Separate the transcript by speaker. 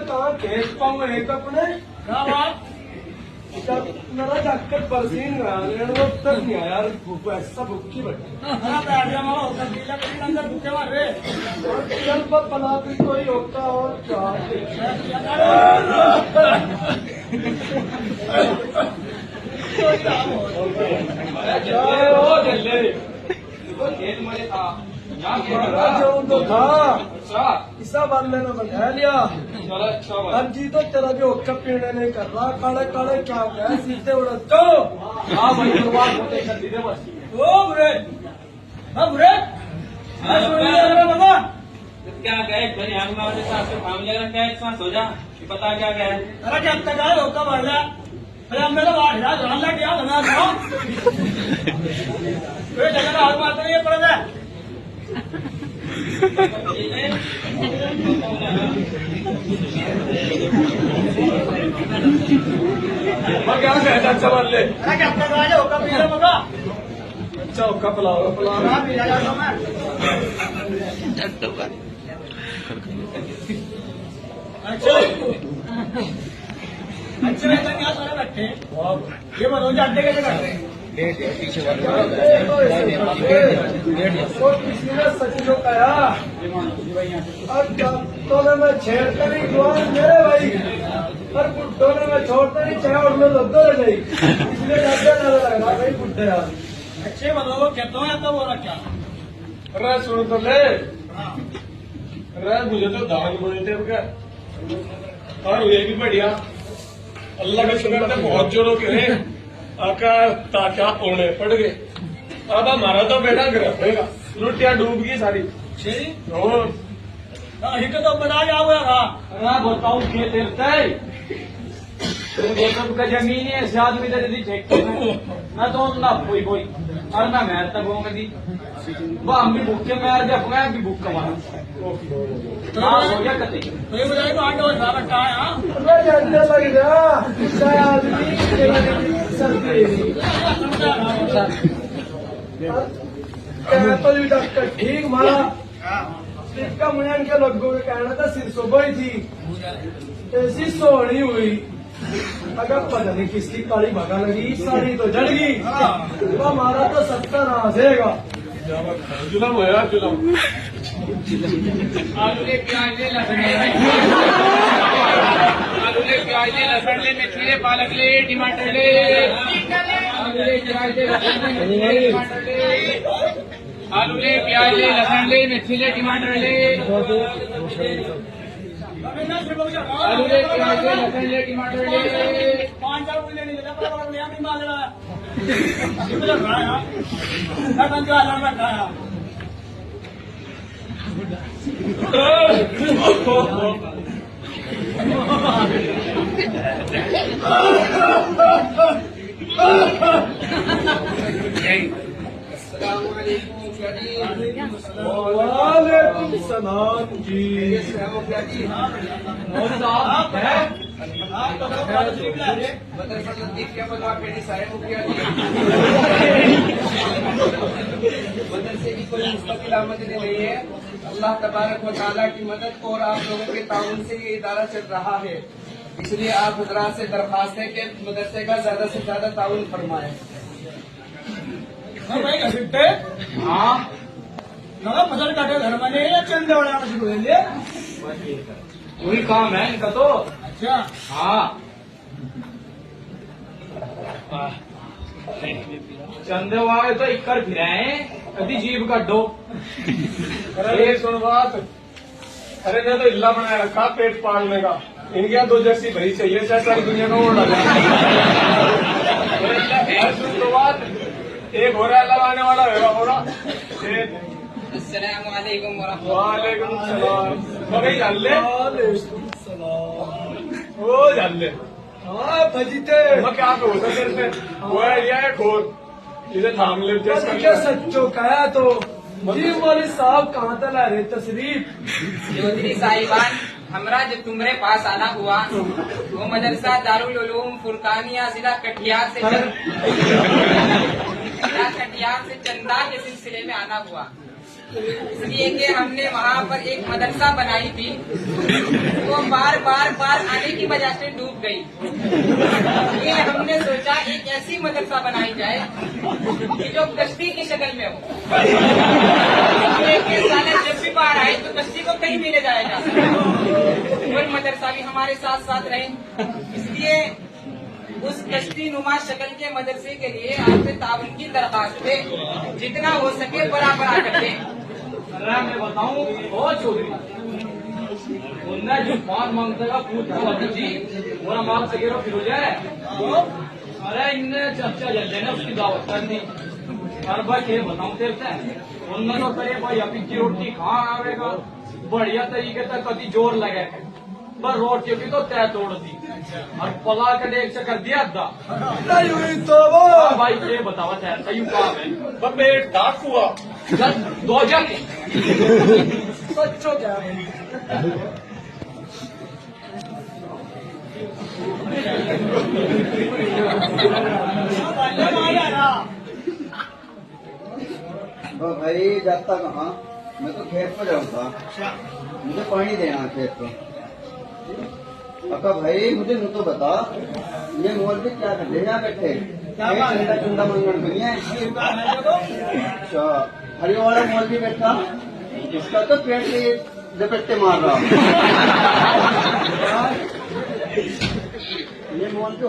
Speaker 1: कहाँ खेच पाऊँ एक अपने मेरा जाकर बरसीन वो तक नहीं आया यार। ऐसा भुक्की बैठी चल बना भी कोई होता और क्या तो था इसा बंदे ने बैठा लिया। अब जी तो तेरा भी ओक्का पीने नहीं कर रहा। काले काले क्या हो गया सीधे उड़ा तो हाँ भाई शुरुआत होते कर दी बस। ओ बुरे हाँ बुरे
Speaker 2: क्या गए भाई हम वाले साथ से फैमिली का क्या एक साथ हो जा पता क्या क्या है।
Speaker 1: अरे क्या तक आए होता बढ़ जा। अरे हम मेरा वाट यार जान लग गया बना दो कोई जगह हाथ मारते नहीं पड़ जाए। क्या कहता अच्छा मान ले। अरे क्या तक आए होगा पी रहे मगा अच्छा होगा पिलाओ पिलाओ पी जाता मैं। अच्छा अच्छा ऐसा क्या सारे बैठे ये मनोज अड्डे कैसे करते हैं पीछे किसी ने सच जो कहा और तो मैं छेड़ता नहीं मेरे भाई और बुड्ढों ने मैं छोड़ता नहीं चाहे और मैं लद्दो नहीं इसलिए डरता ना लग रहा भाई बुड्ढे यार। अच्छे बताओ कहता हूँ तो बोला क्या अरे सुन तो ले अरे मुझे तो दान बोलते क्या और ये भी बढ़िया अल्लाह का शुक्र है बहुत जोरों के हैं आका ताका ओने पड़ गए। अब हमारा तो बेटा गिरेगा लुटिया डूब गई सारी तो बना जा हुआ था। अरे बताऊं खेत का जमीन है इस आदमी तो यदि ठेके में ना तो ना कोई कोई और ना मैं तक होंगे दी वो हम भी भूख के मैं मैं भी भूख कमाना हो गया कते तो ये बताए तो आटे और रखा है हाँ लग रहा डॉक्टर ठीक मारा इसका मुझे के लोगों के कहना था सिर सुबह थी ऐसी सोनी हुई अगर पता नहीं किसकी काली भगा लगी साड़ी तो जल गई हमारा तो 70 आ जाएगा जुलम होया जुलम। आलू ले प्याज ले लहसुन ले मेथी ले पालक ले टमाटर ले आलू ले प्याज ले लहसुन ले मेथी ले टमाटर ले आलू ले प्याज ले लहसुन ले टमाटर ले 5 नहीं लेना नहीं मांग रहा वालेकुम सलाम जी।
Speaker 3: मदरसे की कोई मुस्तकिल आमदनी नहीं है। अल्लाह तबारक व तआला की मदद और आप लोगों के ताउन से ये इदारा चल रहा है। इसलिए आप हजरात से दरख्वास्त है कि मदरसे का ज्यादा से ज्यादा ताउन फरमाए।
Speaker 1: हाँ फसल काटे घर में या चंदे उड़ाना शुरू कर लिए वही काम है इनका तो। अच्छा हाँ चंदे वाले तो इक्कर फिर कभी जीव काटो। अरे सुन बात अरे ने तो इल्ला बनाया रखा पेट पालने का इनके दो जर्सी भरी चाहिए चाहे सारी दुनिया का ओढ़ डाले। सुन तो बात एक हो रहा है लगाने वाला होगा हो रहा।
Speaker 3: अस्सलामुअलैकुम
Speaker 1: वालेकुम सलाम जान ले वो जान ले हाँ फजीते मैं क्या होता तेरे से वो है खोर इसे थाम ले क्या सच्चो कहा तो जी मौलवी साहब कहाँ तक ला रहे तशरीफ
Speaker 3: चौधरी साहिबान
Speaker 4: हमरा जो तुम्हारे पास आना हुआ वो मदरसा दारुल उलूम फुरकानिया जिला कटिहार से चंदा के सिलसिले में आना हुआ, इसलिए कि हमने वहाँ पर एक मदरसा बनाई थी, वो बार आने की वजह से डूब गई। ये हमने सोचा एक ऐसी मदरसा बनाई जाए कि जो कश्ती की शक्ल में हो, जब भी बाढ़ आए तो कश्ती को कहीं भी ले जाएगा। कोई मदरसा भी हमारे साथ साथ रहे, इसलिए उस कश्ती नुमा शक्ल के मदरसे के लिए आपसे ताउन की दरखास्त है, जितना हो सके बराबर कर दे।
Speaker 2: मैं बताऊं और चौधरी उन्हें जो बात मांगते का पूछ जी पूरा माल सके फिर हो जाए। अरे इनने चर्चा जल्दी ने उसकी दावत कर दी। और भाई ये बताऊं तेरे से उनने तो करे भाई अभी की रोटी खा आवेगा बढ़िया तरीके से कभी जोर लगे पर रोटी भी तो तय तोड़ दी और पला के देख से कर दिया था।
Speaker 1: नहीं हुई तो वो
Speaker 2: भाई ये बतावा चाहे सही काम है
Speaker 1: बब्बे डाक हुआ
Speaker 2: दो जग
Speaker 1: सच्चो क्या
Speaker 5: तो भाई जाता कहाँ, मैं तो खेत में जाऊंगा, मुझे पानी देना है खेत को। अका भाई मुझे नु तो बता, ये मोल पे क्या करते हैं यहाँ बैठे? चंदा चंदा मंगन बनी है। अच्छा, हरी वाला मोल भी बैठा, इसका तो पेट से लपेटे मार रहा। ये मोल पे